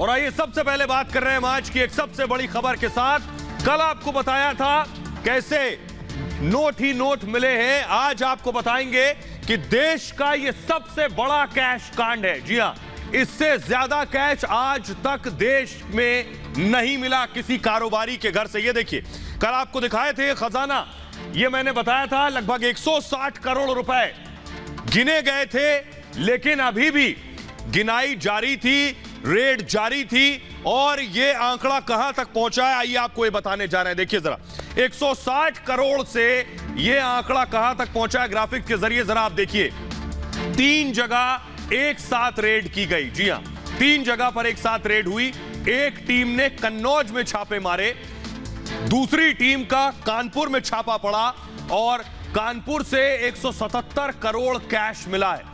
और आइए सबसे पहले बात कर रहे हैं हम आज की एक सबसे बड़ी खबर के साथ। कल आपको बताया था कैसे नोट ही नोट मिले हैं। आज आपको बताएंगे कि देश का यह सबसे बड़ा कैश कांड है। जी हां, इससे ज्यादा कैश आज तक देश में नहीं मिला किसी कारोबारी के घर से। ये देखिए, कल आपको दिखाए थे खजाना, ये मैंने बताया था लगभग 160 करोड़ रुपए गिने गए थे, लेकिन अभी भी गिनाई जारी थी, रेड जारी थी और ये आंकड़ा कहां तक पहुंचा है आइए आपको ये बताने जा रहे हैं। देखिए जरा, 160 करोड़ से ये आंकड़ा कहां तक पहुंचा है ग्राफिक के जरिए जरा आप देखिए। 3 जगह एक साथ रेड की गई। जी हां, 3 जगह पर एक साथ रेड हुई। एक टीम ने कन्नौज में छापे मारे, दूसरी टीम का कानपुर में छापा पड़ा और कानपुर से 177 करोड़ कैश मिला है।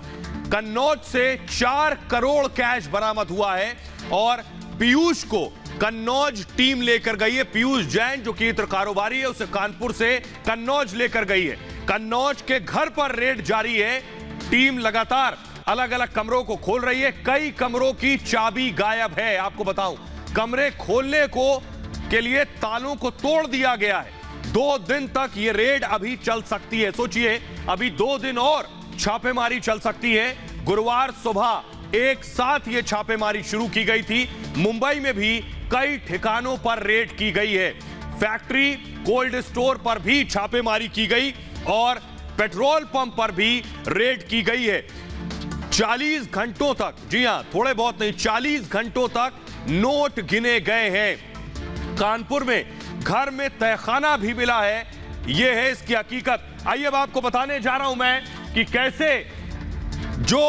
कन्नौज से 4 करोड़ कैश बरामद हुआ है और पीयूष को कन्नौज टीम लेकर गई है। पीयूष जैन जो कि इत्र कारोबारी है, उसे कानपुर से कन्नौज लेकर गई है। कन्नौज के घर पर रेड जारी है। टीम लगातार अलग अलग कमरों को खोल रही है। कई कमरों की चाबी गायब है। आपको बताऊं, कमरे खोलने के लिए तालों को तोड़ दिया गया है। 2 दिन तक यह रेड अभी चल सकती है। सोचिए, अभी 2 दिन और छापेमारी चल सकती है। गुरुवार सुबह एक साथ यह छापेमारी शुरू की गई थी। मुंबई में भी कई ठिकानों पर रेड की गई है। फैक्ट्री, कोल्ड स्टोर पर भी छापेमारी की गई और पेट्रोल पंप पर भी रेड की गई है। 40 घंटों तक, जी हां, थोड़े बहुत नहीं, 40 घंटों तक नोट गिने गए हैं। कानपुर में घर में तहखाना भी मिला है। यह है इसकी हकीकत। आइए अब आपको बताने जा रहा हूं मैं कि कैसे जो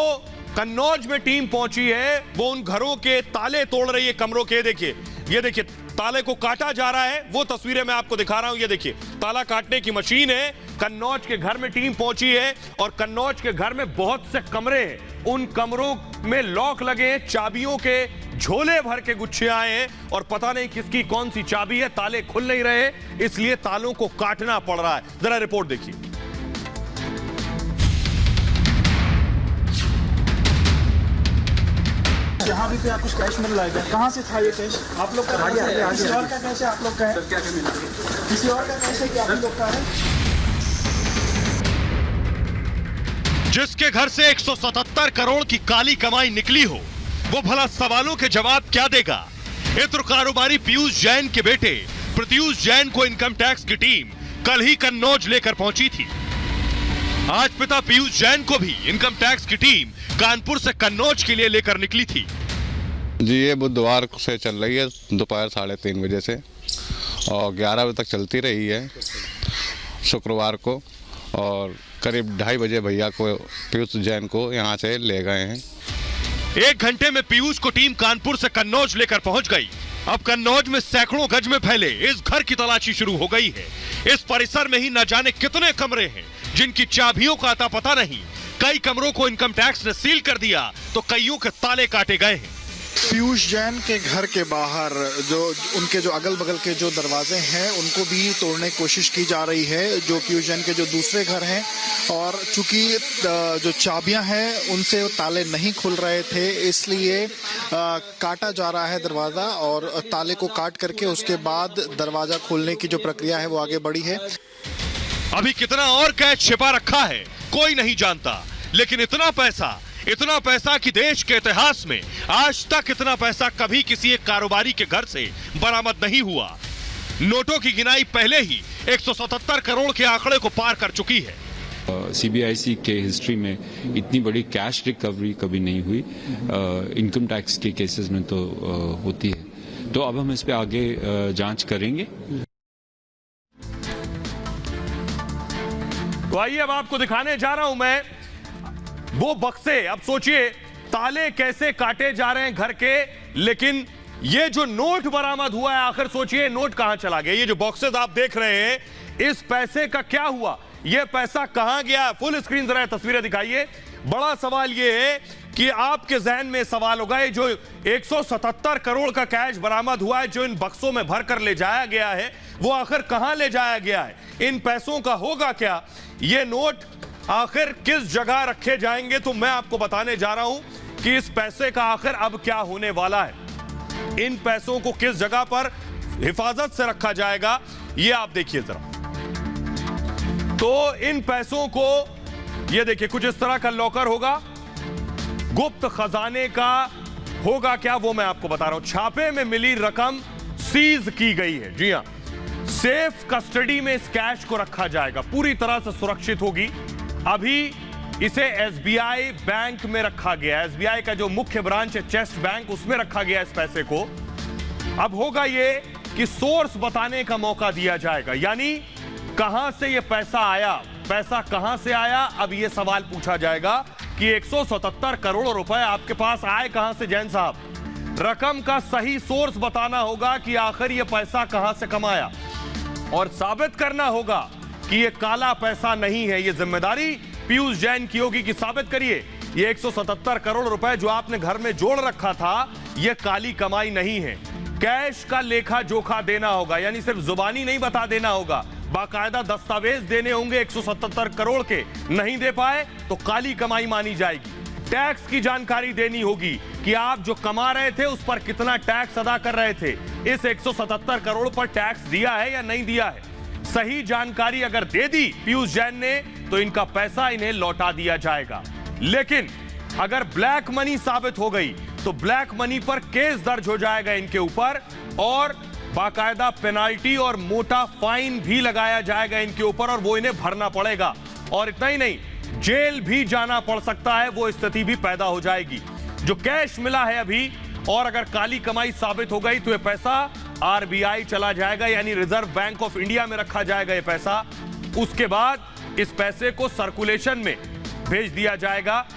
कन्नौज में टीम पहुंची है वो उन घरों के ताले तोड़ रही है, कमरों के। ये देखिए ताले को काटा जा रहा है, वो तस्वीरें मैं आपको दिखा रहा हूं। ये देखिए ताला काटने की मशीन है। कन्नौज के घर में टीम पहुंची है और कन्नौज के घर में बहुत से कमरे हैं। उन कमरों में लॉक लगे हैं, चाबियों के झोले भर के गुच्छे आए हैं और पता नहीं किसकी कौन सी चाबी है। ताले खुल नहीं रहे, इसलिए तालों को काटना पड़ रहा है। जरा रिपोर्ट देखिए। यहाँ भी पे कुछ कैश मिल रहा है। कहाँ से था ये कैश? आप लोग का किसी और का कैश है? आप लोग का है? किसी और का कैश है कि आप लोग का है? जिसके घर से 177 करोड़ की काली कमाई निकली हो, वो भला सवालों के जवाब क्या देगा? इत्र कारोबारी पीयूष जैन के बेटे प्रत्यूष जैन को इनकम टैक्स की टीम कल ही कन्नौज लेकर पहुंची थी। आज पिता पीयूष जैन को भी इनकम टैक्स की टीम कानपुर से कन्नौज के लिए लेकर निकली थी। जी, ये बुधवार से चल रही है, दोपहर 3:30 बजे से और 11 बजे तक चलती रही है शुक्रवार को। और करीब 2:30 बजे भैया को, पीयूष जैन को यहाँ से ले गए हैं। 1 घंटे में पीयूष को टीम कानपुर से कन्नौज लेकर पहुंच गई। अब कन्नौज में सैकड़ों गज में फैले इस घर की तलाशी शुरू हो गई है। इस परिसर में ही न जाने कितने कमरे हैं जिनकी चाबियों का अता पता नहीं। कई कमरों को इनकम टैक्स ने सील कर दिया तो कईयों के ताले काटे गए हैं। पीयूष जैन के घर के बाहर जो उनके जो अगल बगल के जो दरवाजे हैं उनको भी तोड़ने की कोशिश की जा रही है, जो पीयूष जैन के जो दूसरे घर हैं। और चूंकि जो चाबियां हैं उनसे ताले नहीं खुल रहे थे, इसलिए काटा जा रहा है दरवाजा और ताले को काट करके उसके बाद दरवाजा खोलने की जो प्रक्रिया है वो आगे बढ़ी है। अभी कितना और कैश छिपा रखा है कोई नहीं जानता, लेकिन इतना पैसा कि देश के इतिहास में आज तक इतना पैसा कभी किसी एक कारोबारी के घर से बरामद नहीं हुआ। नोटों की गिनाई पहले ही 177 करोड़ के आंकड़े को पार कर चुकी है। सीबीआईसी के हिस्ट्री में इतनी बड़ी कैश रिकवरी कभी नहीं हुई। इनकम टैक्स के केसेस में तो होती है। तो अब हम इस पे आगे जांच करेंगे। तो आइए अब आपको दिखाने जा रहा हूं मैं वो बक्से। अब सोचिए ताले कैसे काटे जा रहे हैं घर के, लेकिन ये जो नोट बरामद हुआ है, आखिर सोचिए नोट कहां चला गया? ये जो बॉक्सेस आप देख रहे हैं, इस पैसे का क्या हुआ? ये पैसा कहां गया? फुल स्क्रीन जरा तस्वीरें दिखाइए। बड़ा सवाल ये है कि आपके जहन में सवाल होगा, ये जो 177 करोड़ का कैश बरामद हुआ है, जो इन बक्सों में भरकर ले जाया गया है, वो आखिर कहां ले जाया गया है? इन पैसों का होगा क्या? ये नोट आखिर किस जगह रखे जाएंगे? तो मैं आपको बताने जा रहा हूं कि इस पैसे का आखिर अब क्या होने वाला है। इन पैसों को किस जगह पर हिफाजत से रखा जाएगा, ये आप देखिए जरा। तो इन पैसों को ये देखिए, कुछ इस तरह का लॉकर होगा, गुप्त खजाने का होगा क्या, वो मैं आपको बता रहा हूं। छापे में मिली रकम सीज की गई है। जी हां, सेफ कस्टडी में इस कैश को रखा जाएगा, पूरी तरह से सुरक्षित होगी। अभी इसे एसबीआई बैंक में रखा गया, एसबीआई का जो मुख्य ब्रांच है चेस्ट बैंक, उसमें रखा गया इस पैसे को। अब होगा ये कि सोर्स बताने का मौका दिया जाएगा, यानी कहां से ये पैसा आया, पैसा कहां से आया। अब ये सवाल पूछा जाएगा कि 177 करोड़ रुपए आपके पास आए कहां से जैन साहब। रकम का सही सोर्स बताना होगा कि आखिर ये पैसा कहां से कमाया, और साबित करना होगा कि ये काला पैसा नहीं है। ये जिम्मेदारी पीयूष जैन की होगी कि साबित करिए ये 177 करोड़ रुपए जो आपने घर में जोड़ रखा था, ये काली कमाई नहीं है। कैश का लेखा जोखा देना होगा, यानी सिर्फ जुबानी नहीं बता देना होगा, बाकायदा दस्तावेज देने होंगे। 177 करोड़ के नहीं दे पाए तो काली कमाई मानी जाएगी। टैक्स की जानकारी देनी होगी कि आप जो कमा रहे थे उस पर कितना टैक्स अदा कर रहे थे, इस 177 करोड़ पर टैक्स दिया है या नहीं दिया है। सही जानकारी अगर दे दी पीयूष जैन ने तो इनका पैसा इन्हें लौटा दिया जाएगा। लेकिन अगर ब्लैक मनी साबित हो गई तो ब्लैक मनी पर केस दर्ज हो जाएगा इनके ऊपर, और बाकायदा पेनाल्टी और मोटा फाइन भी लगाया जाएगा इनके ऊपर, और वो इन्हें भरना पड़ेगा। और इतना ही नहीं, जेल भी जाना पड़ सकता है, वो स्थिति भी पैदा हो जाएगी। जो कैश मिला है अभी, और अगर काली कमाई साबित हो गई तो ये पैसा आरबीआई चला जाएगा, यानी रिजर्व बैंक ऑफ इंडिया में रखा जाएगा ये पैसा। उसके बाद इस पैसे को सर्कुलेशन में भेज दिया जाएगा।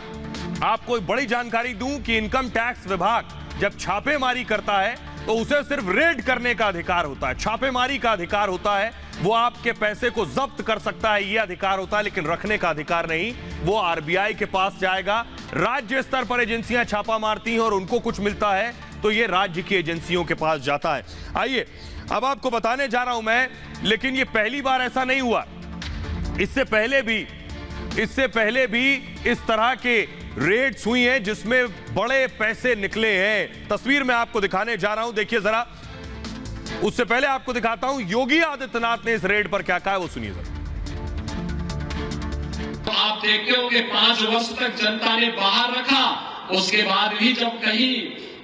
आपको एक बड़ी जानकारी दूं कि इनकम टैक्स विभाग जब छापेमारी करता है तो उसे सिर्फ रेड करने का अधिकार होता है, छापेमारी का अधिकार होता है। वो आपके पैसे को जब्त कर सकता है, ये अधिकार होता है, लेकिन रखने का अधिकार नहीं। वो आरबीआई के पास जाएगा। राज्य स्तर पर एजेंसियां छापा मारती हैं और उनको कुछ मिलता है तो ये राज्य की एजेंसियों के पास जाता है। आइए अब आपको बताने जा रहा हूं मैं, लेकिन ये पहली बार ऐसा नहीं हुआ। इससे पहले भी इस तरह के रेड्स हुई हैं जिसमें बड़े पैसे निकले हैं। तस्वीर में आपको दिखाने जा रहा हूं, देखिए जरा। उससे पहले आपको दिखाता हूं योगी आदित्यनाथ ने इस रेड पर क्या कहा है, वो सुनिए जरा। तो आप देखते होंगे 5 वर्ष तक जनता ने बाहर रखा, उसके बाद भी जब कहीं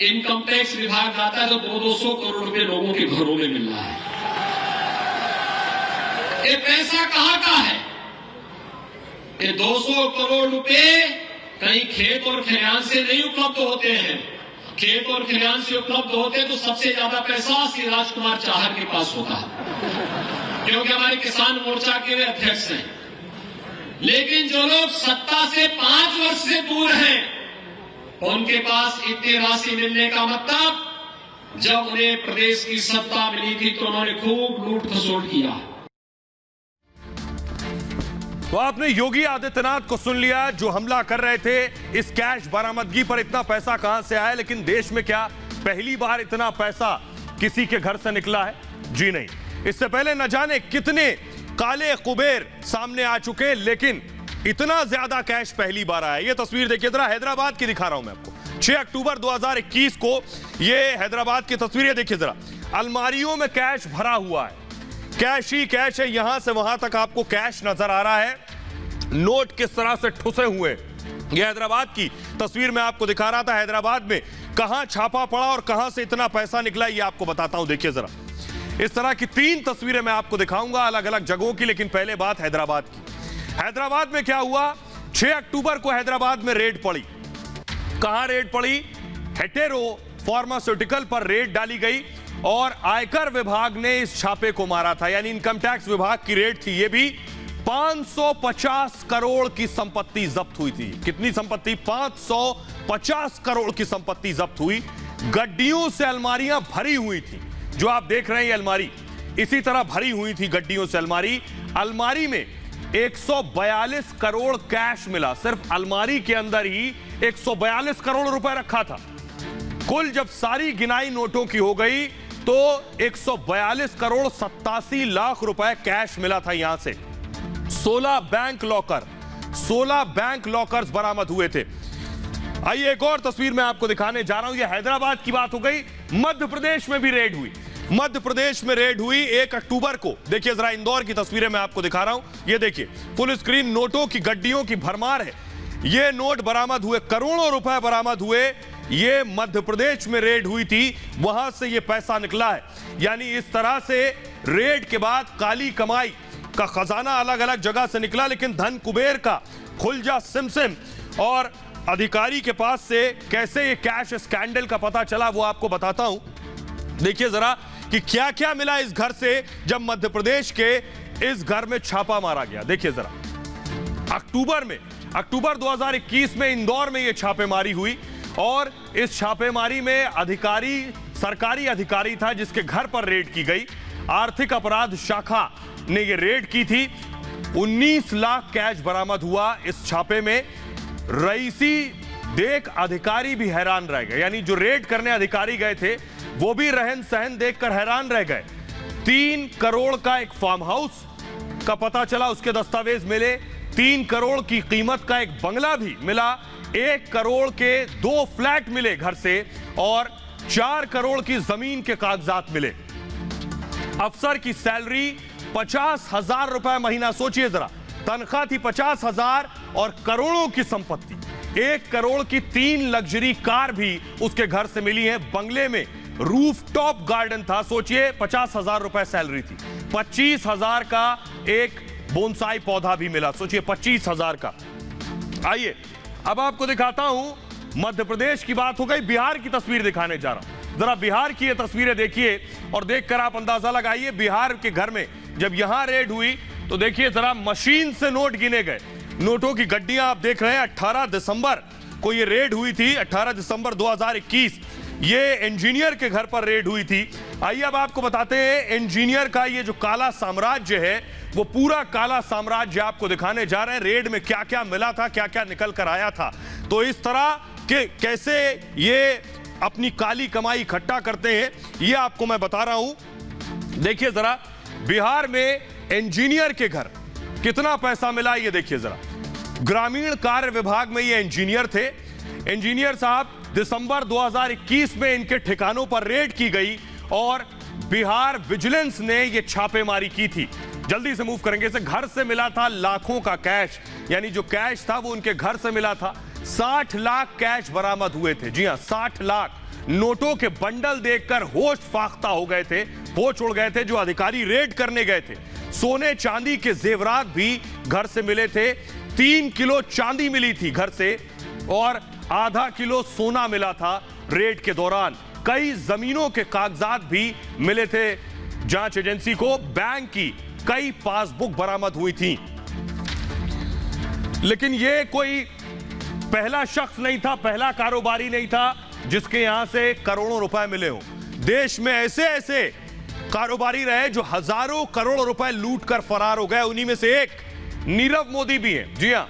इनकम टैक्स विभाग जाता है तो 200 करोड़ रुपए लोगों के घरों में मिल रहा है। ये पैसा कहां का है? ये 200 करोड़ रुपए कहीं खेत और खलिहान से नहीं उपलब्ध होते हैं। खेत और खलिहान से उपलब्ध होते तो सबसे ज्यादा पैसा श्री राजकुमार चाहर के पास होता है, क्योंकि हमारे किसान मोर्चा के वे अध्यक्ष हैं। लेकिन जो लोग सत्ता से 5 वर्ष से दूर हैं, उनके पास इतनी राशि मिलने का मतलब, जब उन्हें प्रदेश की सत्ता मिली थी तो उन्होंने खूब लूट खसोट किया। तो आपने योगी आदित्यनाथ को सुन लिया, जो हमला कर रहे थे इस कैश बरामदगी पर। इतना पैसा कहां से आया? लेकिन देश में क्या पहली बार इतना पैसा किसी के घर से निकला है? जी नहीं, इससे पहले न जाने कितने काले कुबेर सामने आ चुके, लेकिन इतना ज्यादा कैश पहली बार आया। ये तस्वीर देखिए जरा, हैदराबाद की दिखा रहा हूं मैं आपको। 6 अक्टूबर 2021 को ये हैदराबाद की तस्वीर देखिए जरा। अलमारियों में कैश भरा हुआ है, कैश ही कैश है, यहां से वहां तक आपको कैश नजर आ रहा है। नोट किस तरह से ठुसे हुए, यह हैदराबाद की तस्वीर मैं आपको दिखा रहा था। हैदराबाद में कहां छापा पड़ा और कहां से इतना पैसा निकला, ये आपको बताता हूं। देखिए जरा, इस तरह की 3 तस्वीरें मैं आपको दिखाऊंगा अलग अलग जगहों की, लेकिन पहले बात हैदराबाद की। हैदराबाद में क्या हुआ? 6 अक्टूबर को हैदराबाद में रेड पड़ी। कहां रेड पड़ी? हेटेरो फार्मास्यूटिकल पर रेड डाली गई और आयकर विभाग ने इस छापे को मारा था, यानी इनकम टैक्स विभाग की रेड थी। ये भी 550 करोड़ की संपत्ति जब्त हुई थी। कितनी संपत्ति? 550 करोड़ की संपत्ति जब्त हुई। गड्डियों से अलमारियां भरी हुई थी, जो आप देख रहे हैं अलमारी इसी तरह भरी हुई थी गड्डियों से अलमारी। अलमारी में 142 करोड़ कैश मिला, सिर्फ अलमारी के अंदर ही 142 करोड़ रुपए रखा था। कुल जब सारी गिनाई नोटों की हो गई तो 142 करोड़ 87 लाख रुपए कैश मिला था। यहां से 16 बैंक लॉकर्स बरामद हुए थे। आइए एक और तस्वीर मैं आपको दिखाने जा रहा हूं। यह हैदराबाद की बात हो गई, मध्य प्रदेश में भी रेड हुई। मध्य प्रदेश में रेड हुई 1 अक्टूबर को। देखिए जरा इंदौर की तस्वीरें मैं आपको दिखा रहा हूं। ये देखिए फुल स्क्रीन नोटों की गड्डियों की भरमार है। ये नोट बरामद हुए, करोड़ों रुपए बरामद हुए। ये मध्य प्रदेश में रेड हुई थी, वहां से ये पैसा निकला है। यानी इस तरह से रेड के बाद काली कमाई का खजाना अलग अलग जगह से निकला, लेकिन धन कुबेर का खुलजा सिमसिम और अधिकारी के पास से कैसे ये कैश स्कैंडल का पता चला वो आपको बताता हूं। देखिए जरा कि क्या क्या मिला इस घर से जब मध्य प्रदेश के इस घर में छापा मारा गया। देखिए जरा अक्टूबर 2021 में इंदौर में ये छापेमारी हुई और इस छापेमारी में सरकारी अधिकारी था जिसके घर पर रेड की गई। आर्थिक अपराध शाखा ने ये रेड की थी। 19 लाख कैश बरामद हुआ इस छापे में। रईसी देख अधिकारी भी हैरान रह गए, यानी जो रेड करने अधिकारी गए थे वो भी रहन सहन देखकर हैरान रह गए। 3 करोड़ का एक फार्म हाउस का पता चला, उसके दस्तावेज मिले। 3 करोड़ की कीमत का एक बंगला भी मिला। 1 करोड़ के 2 फ्लैट मिले घर से और 4 करोड़ की जमीन के कागजात मिले। अफसर की सैलरी 50,000 रुपए महीना। सोचिए जरा, तनख्वाह थी 50,000 और करोड़ों की संपत्ति। 1 करोड़ की 3 लग्जरी कार भी उसके घर से मिली है। बंगले में रूफटॉप गार्डन था। सोचिए 50,000 रुपए सैलरी थी, 25,000 का एक बोनसाई पौधा भी मिला। सोचिए 25,000 का। आइए अब आपको दिखाता हूं, मध्य प्रदेश की बात हो गई, बिहार की तस्वीर दिखाने जा रहा हूं। जरा बिहार की ये तस्वीरें देखिए और देखकर आप अंदाजा लगाइए बिहार के घर में जब यहां रेड हुई तो देखिए जरा मशीन से नोट गिने गए। नोटों की गड्डियां आप देख रहे हैं। 18 दिसंबर को ये रेड हुई थी, 18 दिसंबर 2021। ये इंजीनियर के घर पर रेड हुई थी। आइए अब आपको बताते हैं इंजीनियर का ये जो काला साम्राज्य है वो पूरा काला साम्राज्य आपको दिखाने जा रहे हैं। रेड में क्या क्या मिला था, क्या क्या निकल कर आया था। तो इस तरह के कैसे ये अपनी काली कमाई इकट्ठा करते हैं ये आपको मैं बता रहा हूं। देखिए जरा बिहार में इंजीनियर के घर कितना पैसा मिला ये देखिए जरा। ग्रामीण कार्य विभाग में ये इंजीनियर थे। इंजीनियर साहब दिसंबर 2021 में इनके ठिकानों पर रेड की गई और बिहार विजिलेंस ने ये छापेमारी की थी। जल्दी से मूव करेंगे। इसे घर से मिला था लाखों का कैश, यानी जो कैश था वो उनके घर से मिला था। 60 लाख कैश बरामद हुए थे। जी हां, 60 लाख। नोटों के बंडल देखकर होश फाख्ता हो गए थे, होश उड़ गए थे जो अधिकारी रेड करने गए थे। सोने चांदी के जेवरात भी घर से मिले थे। 3 किलो चांदी मिली थी घर से और आधा किलो सोना मिला था रेड के दौरान। कई जमीनों के कागजात भी मिले थे जांच एजेंसी को। बैंक की कई पासबुक बरामद हुई थी। लेकिन यह कोई पहला शख्स नहीं था, पहला कारोबारी नहीं था जिसके यहां से करोड़ों रुपए मिले हो। देश में ऐसे ऐसे कारोबारी रहे जो हजारों करोड़ रुपए लूट कर फरार हो गए। उन्हीं में से एक नीरव मोदी भी है। जी हां,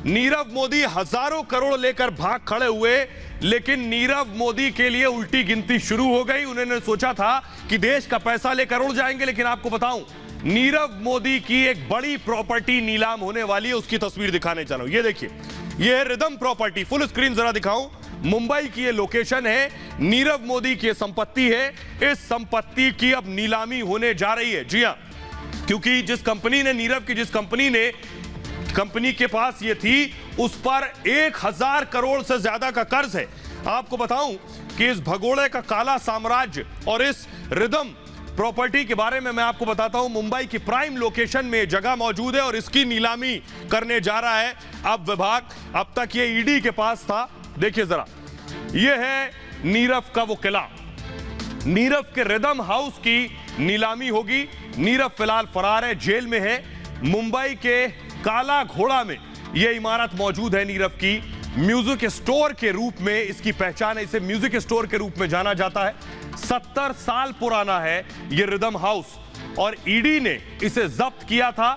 नीरव मोदी हजारों करोड़ लेकर भाग खड़े हुए, लेकिन नीरव मोदी के लिए उल्टी गिनती शुरू हो गई। उन्होंने सोचा था कि देश का पैसा लेकर उड़ जाएंगे, लेकिन आपको बताऊं नीरव मोदी की एक बड़ी प्रॉपर्टी नीलाम होने वाली है। उसकी तस्वीर दिखाने जा रहा हूं। ये देखिए, ये रिदम प्रॉपर्टी। फुल स्क्रीन जरा दिखाऊं। मुंबई की ये लोकेशन है। नीरव मोदी की संपत्ति है। इस संपत्ति की अब नीलामी होने जा रही है। जी हां, क्योंकि जिस कंपनी ने नीरव की जिस कंपनी के पास ये थी उस पर 1000 करोड़ से ज्यादा का कर्ज है। आपको बताऊं कि इस भगोड़े का काला साम्राज्य और इस रिदम प्रॉपर्टी के बारे में मैं आपको बताता हूं। मुंबई की प्राइम लोकेशन में जगह मौजूद है और इसकी नीलामी करने जा रहा है अब विभाग। अब तक ये ईडी के पास था। देखिए जरा, ये है नीरव का वो किला। नीरव के रिदम हाउस की नीलामी होगी। नीरव फिलहाल फरार है, जेल में है। मुंबई के काला घोड़ा में यह इमारत मौजूद है नीरव की। म्यूजिक स्टोर के रूप में इसकी पहचान है। इसे म्यूजिक स्टोर के रूप में जाना जाता है। 70 साल पुराना है यह रिदम हाउस और ईडी ने इसे जब्त किया था।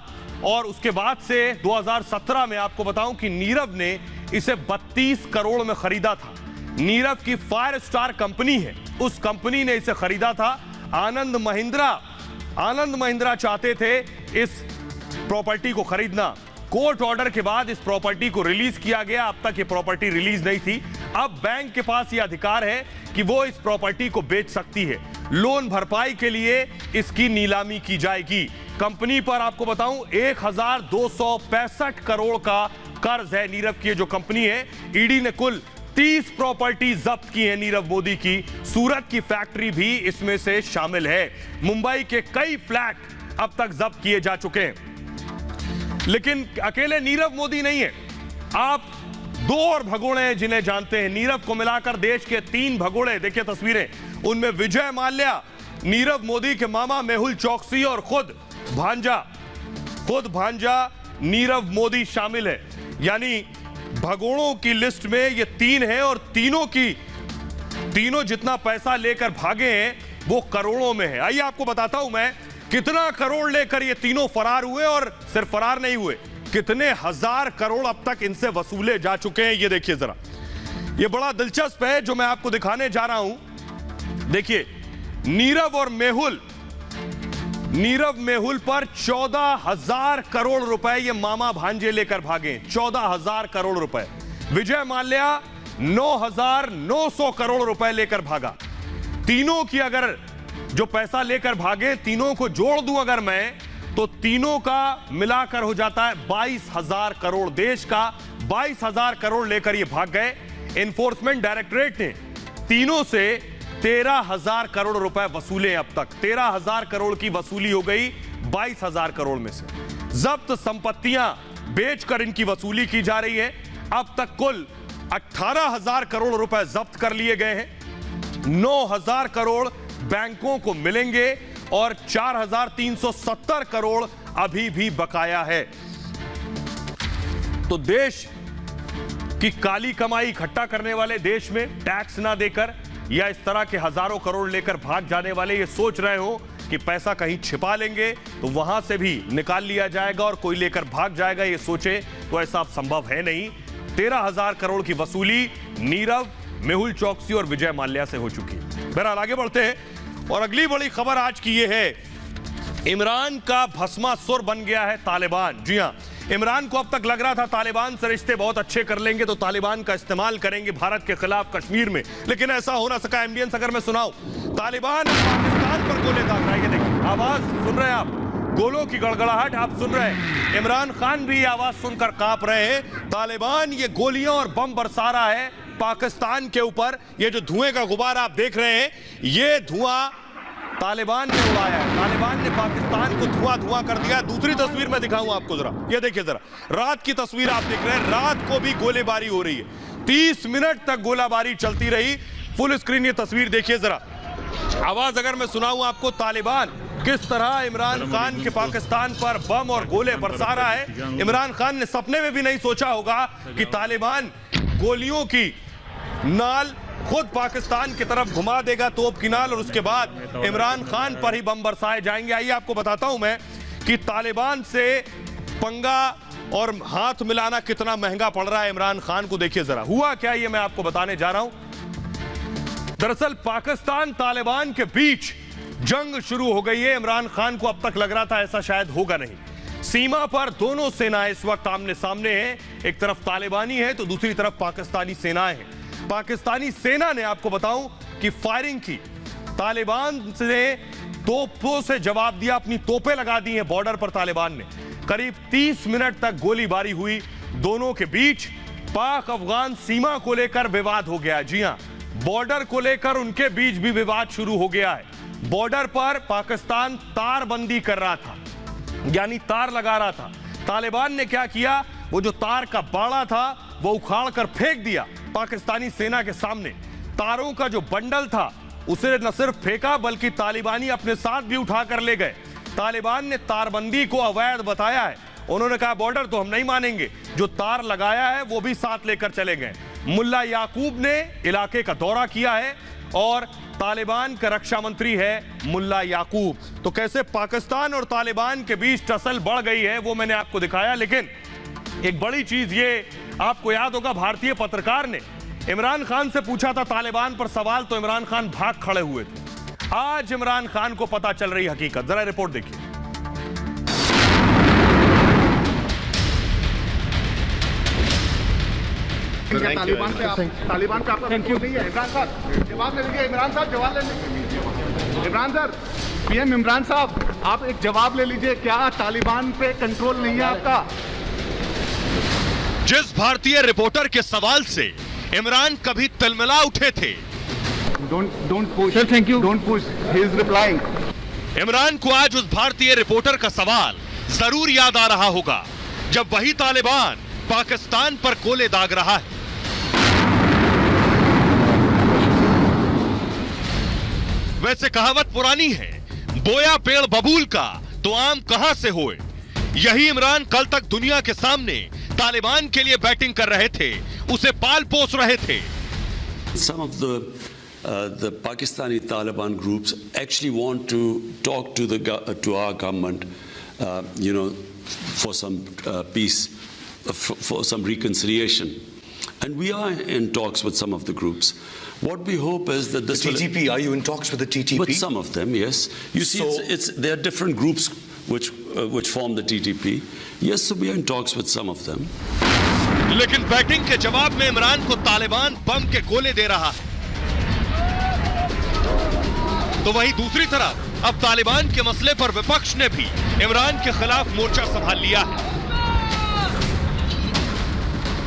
और उसके बाद से 2017 में आपको बताऊं कि नीरव ने इसे 32 करोड़ में खरीदा था। नीरव की फायर स्टार कंपनी है, उस कंपनी ने इसे खरीदा था। आनंद महिंद्रा चाहते थे इस प्रॉपर्टी को खरीदना। कोर्ट ऑर्डर के बाद इस प्रॉपर्टी को रिलीज किया गया। अब तक ये प्रॉपर्टी रिलीज नहीं थी। अब बैंक के पास यह अधिकार है कि वो इस प्रॉपर्टी को बेच सकती है। लोन भरपाई के लिए इसकी नीलामी की जाएगी। कंपनी पर आपको बताऊं 1265 करोड़ का कर्ज है नीरव की जो कंपनी है। ईडी ने कुल 30 प्रॉपर्टी जब्त की है नीरव मोदी की। सूरत की फैक्ट्री भी इसमें से शामिल है। मुंबई के कई फ्लैट अब तक जब्त किए जा चुके हैं। लेकिन अकेले नीरव मोदी नहीं है, आप दो और भगोड़े हैं जिन्हें जानते हैं। नीरव को मिलाकर देश के 3 भगोड़े, देखिए तस्वीरें, उनमें विजय माल्या, नीरव मोदी के मामा मेहुल चौकसी और खुद भांजा नीरव मोदी शामिल है। यानी भगोड़ों की लिस्ट में ये 3 हैं और तीनों जितना पैसा लेकर भागे हैं वो करोड़ों में है। आइए आपको बताता हूं मैं कितना करोड़ लेकर ये तीनों फरार हुए, और सिर्फ फरार नहीं हुए, कितने हजार करोड़ अब तक इनसे वसूले जा चुके हैं। ये देखिए जरा, ये बड़ा दिलचस्प है जो मैं आपको दिखाने जा रहा हूं। देखिए नीरव मेहुल पर 14,000 करोड़ रुपए ये मामा भांजे लेकर भागे। 14,000 करोड़ रुपए। विजय माल्या 9,900 करोड़ रुपए लेकर भागा। तीनों की अगर जो पैसा लेकर भागे, तीनों को जोड़ दूं अगर मैं, तो तीनों का मिलाकर हो जाता है 22,000 करोड़। देश का 22,000 करोड़ लेकर ये भाग गए। एनफोर्समेंट डायरेक्टरेट ने तीनों से 13,000 करोड़ रुपए वसूले अब तक। 13,000 करोड़ की वसूली हो गई 22,000 करोड़ में से। जब्त संपत्तियां बेचकर इनकी वसूली की जा रही है। अब तक कुल 18,000 करोड़ रुपए जब्त कर लिए गए हैं। 9,000 करोड़ बैंकों को मिलेंगे और 4,370 करोड़ अभी भी बकाया है। तो देश की काली कमाई इकट्ठा करने वाले, देश में टैक्स ना देकर या इस तरह के हजारों करोड़ लेकर भाग जाने वाले ये सोच रहे हो कि पैसा कहीं छिपा लेंगे तो वहां से भी निकाल लिया जाएगा और कोई लेकर भाग जाएगा, ये सोचे तो ऐसा संभव है नहीं। 13,000 करोड़ की वसूली नीरव, मेहुल चौकसी और विजय माल्या से हो चुकी है। बहरहाल आगे बढ़ते हैं और अगली बड़ी खबर आज की ये है, इमरान का भस्मासुर बन गया है तालिबान। जी हां, इमरान को अब तक लग रहा था तालिबान से रिश्ते बहुत अच्छे कर लेंगे तो तालिबान का इस्तेमाल करेंगे भारत के खिलाफ कश्मीर में, लेकिन ऐसा हो ना सका। एमबीएन अगर मैं सुनाऊं, तालिबान पाकिस्तान पर गोले दाग रहा है। ये देखिए, आवाज सुन रहे हैं आप, गोलों की गड़गड़ाहट आप सुन रहे हैं। इमरान खान भी आवाज सुनकर कांप रहे हैं। तालिबान ये गोलियां और बम बरसा रहा है पाकिस्तान के ऊपर। ये जो धुएं का गुबार आप देख रहे हैं, ये धुआं तालिबान ने उड़ाया है। तालिबान ने पाकिस्तान को धुआं कर दिया। दूसरी तस्वीर मैं दिखाऊं आपको जरा, ये देखिए जरा, रात की तस्वीर आप देख रहे हैं। रात को भी गोलीबारी हो रही है। 30 मिनट तक गोलीबारी चलती रही। फुल स्क्रीन ये तस्वीर देखिए जरा। आवाज अगर मैं सुनाऊं आपको, तालिबान किस तरह इमरान खान के पाकिस्तान पर बम और गोले बरसा रहा है। इमरान खान ने सपने में भी नहीं सोचा होगा कि तालिबान गोलियों की नाल खुद पाकिस्तान की तरफ घुमा देगा, तोप की नाल, और उसके बाद इमरान खान पर ही बम बरसाए जाएंगे। आइए आपको बताता हूं मैं कि तालिबान से पंगा और हाथ मिलाना कितना महंगा पड़ रहा है इमरान खान को। देखिए जरा, हुआ क्या ये मैं आपको बताने जा रहा हूं। दरअसल पाकिस्तान तालिबान के बीच जंग शुरू हो गई है। इमरान खान को अब तक लग रहा था ऐसा शायद होगा नहीं। सीमा पर दोनों सेनाएं इस वक्त आमने सामने हैं। एक तरफ तालिबानी है तो दूसरी तरफ पाकिस्तानी सेनाएं हैं। पाकिस्तानी सेना ने, आपको बताऊं, कि फायरिंग की। तालिबान ने तोपों से जवाब दिया, अपनी तोपें लगा दी हैं बॉर्डर पर तालिबान ने। करीब 30 मिनट तक गोलीबारी हुई दोनों के बीच। पाक अफगान सीमा को लेकर विवाद हो गया। जी हां, बॉर्डर को लेकर उनके बीच भी विवाद शुरू हो गया है। बॉर्डर पर पाकिस्तान तारबंदी कर रहा था, यानी तार लगा रहा था। तालिबान ने क्या किया, वो जो तार का बाड़ा था वो उखाड़ कर फेंक दिया पाकिस्तानी सेना के सामने। तारों का जो बंडल था उसे न सिर्फ फेंका बल्कि तालिबानी अपने साथ भी उठा कर ले गए। तालिबान ने तारबंदी को अवैध बताया है। उन्होंने कहा बॉर्डर तो हम नहीं मानेंगे, जो तार लगाया है वो भी साथ लेकर चले गए। मुल्ला याकूब ने इलाके का दौरा किया है और तालिबान का रक्षा मंत्री है मुल्ला याकूब। तो कैसे पाकिस्तान और तालिबान के बीच टसल बढ़ गई है वो मैंने आपको दिखाया। लेकिन एक बड़ी चीज ये आपको याद होगा, भारतीय पत्रकार ने इमरान खान से पूछा था तालिबान पर सवाल, तो इमरान खान भाग खड़े हुए थे। आज इमरान खान को पता चल रही हकीकत, जरा रिपोर्ट देखिए। तालिबान पे आपका कंट्रोल नहीं है। इमरान साहब जवाब ले लीजिए। इमरान साहब जवाब ले लीजिए। इमरान सर, पीएम इमरान साहब आप एक जवाब ले लीजिए। क्या तालिबान पे कंट्रोल नहीं है आपका? जिस भारतीय रिपोर्टर के सवाल से इमरान कभी तिलमिला उठे थे, Don't push. Sir, thank you. Don't push. He is replying. Imran को आज उस भारतीय रिपोर्टर का सवाल जरूर याद आ रहा होगा जब वही तालिबान पाकिस्तान पर गोले दाग रहा है। वैसे कहावत पुरानी है, बोया पेड़ बबूल का तो आम कहां से होए। यही इमरान कल तक दुनिया के सामने तालिबान के लिए बैटिंग कर रहे थे, उसे पाल पोस रहे थे। Some of the Pakistani Taliban groups actually want to talk to our government, for some peace, for some reconciliation, and we are in talks with some of the groups. What we hope is that this TTP. Are you in talks with the TTP? With some of them, yes. You see, there are different groups which form the TTP. Yes, so we are in talks with some of them. लेकिन batting के जवाब में इमरान को तालिबान बम के गोले दे रहा है, तो वहीं दूसरी तरफ अब तालिबान के मसले पर विपक्ष ने भी इमरान के खिलाफ मोर्चा संभाल लिया है।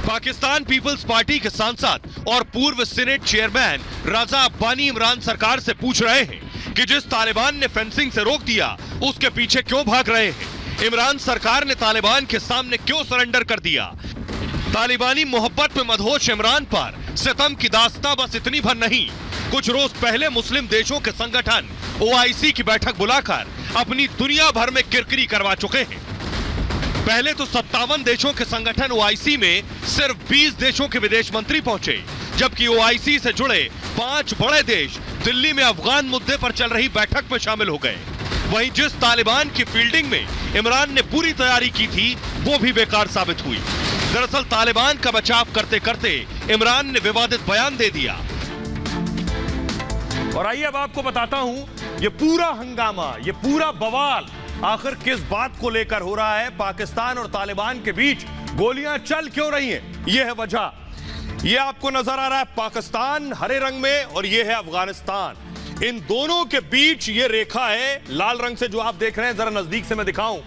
पाकिस्तान पीपल्स पार्टी के सांसद और पूर्व सीनेट चेयरमैन रजा अब्बानी इमरान सरकार से पूछ रहे हैं कि जिस तालिबान ने फेंसिंग से रोक दिया उसके पीछे क्यों भाग रहे हैं। इमरान सरकार ने तालिबान के सामने क्यों सरेंडर कर दिया। तालिबानी मोहब्बत में मदहोश इमरान पर सितम की दास्तां बस इतनी भर नहीं, कुछ रोज पहले मुस्लिम देशों के संगठन OIC की बैठक बुलाकर अपनी दुनिया भर में किरकिरी करवा चुके हैं। पहले तो 57 देशों के संगठन OIC में सिर्फ 20 देशों के विदेश मंत्री पहुंचे, जबकि OIC से जुड़े 5 बड़े देश दिल्ली में अफगान मुद्दे पर चल रही बैठक में शामिल हो गए। वहीं जिस तालिबान की फील्डिंग में इमरान ने पूरी तैयारी की थी वो भी बेकार साबित हुई। दरअसल तालिबान का बचाव करते करते इमरान ने विवादित बयान दे दिया। और आइए अब आपको बताता हूं ये पूरा हंगामा, ये पूरा बवाल आखिर किस बात को लेकर हो रहा है। पाकिस्तान और तालिबान के बीच गोलियां चल क्यों रही हैं, यह है वजह। यह आपको नजर आ रहा है पाकिस्तान हरे रंग में और यह है अफगानिस्तान। इन दोनों के बीच ये रेखा है लाल रंग से जो आप देख रहे हैं, जरा नजदीक से मैं दिखाऊं।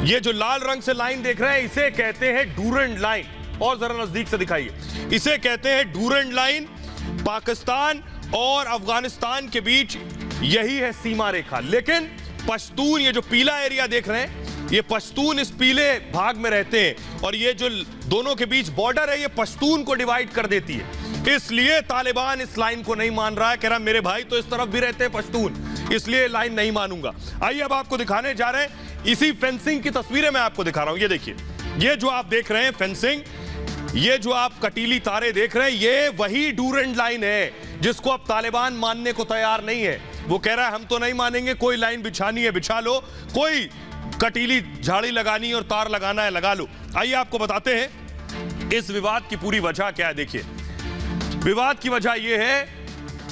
ये जो लाल रंग से लाइन देख रहे हैं इसे कहते हैं डूरंड लाइन, और जरा नजदीक से दिखाइए, इसे कहते हैं डूरंड लाइन। पाकिस्तान और अफगानिस्तान के बीच यही है सीमा रेखा। लेकिन पश्तून, ये जो पीला एरिया देख रहे हैं, ये पश्तून इस पीले भाग में रहते हैं और ये जो दोनों के बीच बॉर्डर है ये पश्तून को डिवाइड कर देती है। इसलिए तालिबान इस लाइन को नहीं मान रहा है, कह रहा मेरे भाई तो इस तरफ भी रहते हैं पश्तून, इसलिए लाइन नहीं मानूंगा। आइए अब आपको दिखाने जा रहे हैं इसी फेंसिंग की तस्वीरें मैं आपको दिखा रहा हूं। ये देखिए, ये जो आप देख रहे हैं फेंसिंग, ये जो आप कटीली तारे देख रहे हैं, ये वही डूरंड लाइन है जिसको अब तालिबान मानने को तैयार नहीं है। वो कह रहा है हम तो नहीं मानेंगे, कोई लाइन बिछानी है बिछा लो, कोई कटीली झाड़ी लगानी और तार लगाना है लगा लो। आइए आपको बताते हैं इस विवाद की पूरी वजह क्या है। देखिए, विवाद की वजह यह है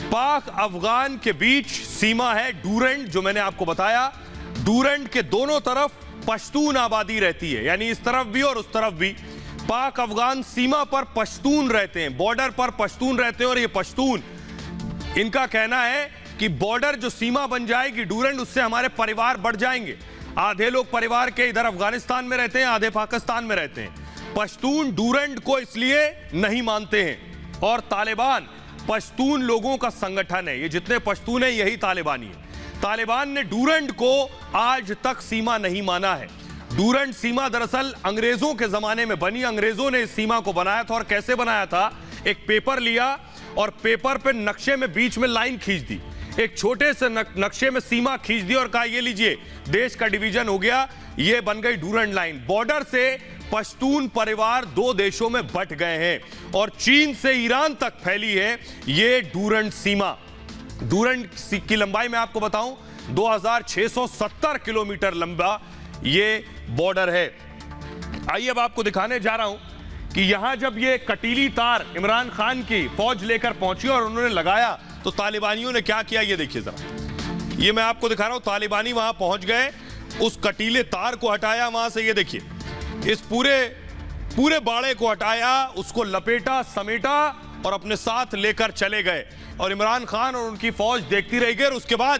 पाक अफगान के बीच सीमा है डूरंड, जो मैंने आपको बताया। डूरंड के दोनों तरफ पश्तून आबादी रहती है, यानी इस तरफ भी और उस तरफ भी। पाक अफगान सीमा पर पश्तून रहते हैं, बॉर्डर पर पश्तून रहते हैं और ये पश्तून, इनका कहना है कि बॉर्डर जो सीमा बन जाएगी डूरंड, उससे हमारे परिवार बढ़ जाएंगे। आधे लोग परिवार के इधर अफगानिस्तान में रहते हैं, आधे पाकिस्तान में रहते हैं। पश्तून डूरंड को इसलिए नहीं मानते हैं और तालिबान पश्तून लोगों का संगठन है। ये जितने पश्तून हैं यही तालिबानी है। तालिबान ने डूरंड को आज तक सीमा नहीं माना है। डूरंड सीमा दरअसल अंग्रेजों के जमाने में बनी, अंग्रेजों ने इस सीमा को बनाया था। और कैसे बनाया था, एक पेपर लिया और पेपर पे नक्शे में बीच में लाइन खींच दी, एक छोटे से नक्शे में सीमा खींच दी और कहा ये लीजिए देश का डिवीजन हो गया, ये बन गई डूरंड लाइन। बॉर्डर से पश्तून परिवार 2 देशों में बंट गए हैं और चीन से ईरान तक फैली है ये डूरंड सीमा। डूरंड की लंबाई मैं आपको बताऊं 2670 किलोमीटर लंबा ये बॉर्डर है। आइए अब आपको दिखाने जा रहा हूं कि यहां जब ये कटीली तार इमरान खान की फौज लेकर पहुंची और उन्होंने लगाया तो तालिबानियों ने क्या किया, ये देखिए जरा, ये मैं आपको दिखा रहा हूं। तालिबानी वहां पहुंच गए, उस कटीले तार को हटाया वहां से। ये देखिए, इस पूरे पूरे बाड़े को हटाया, उसको लपेटा, समेटा और अपने साथ लेकर चले गए। और इमरान खान और उनकी फौज देखती रह गई और उसके बाद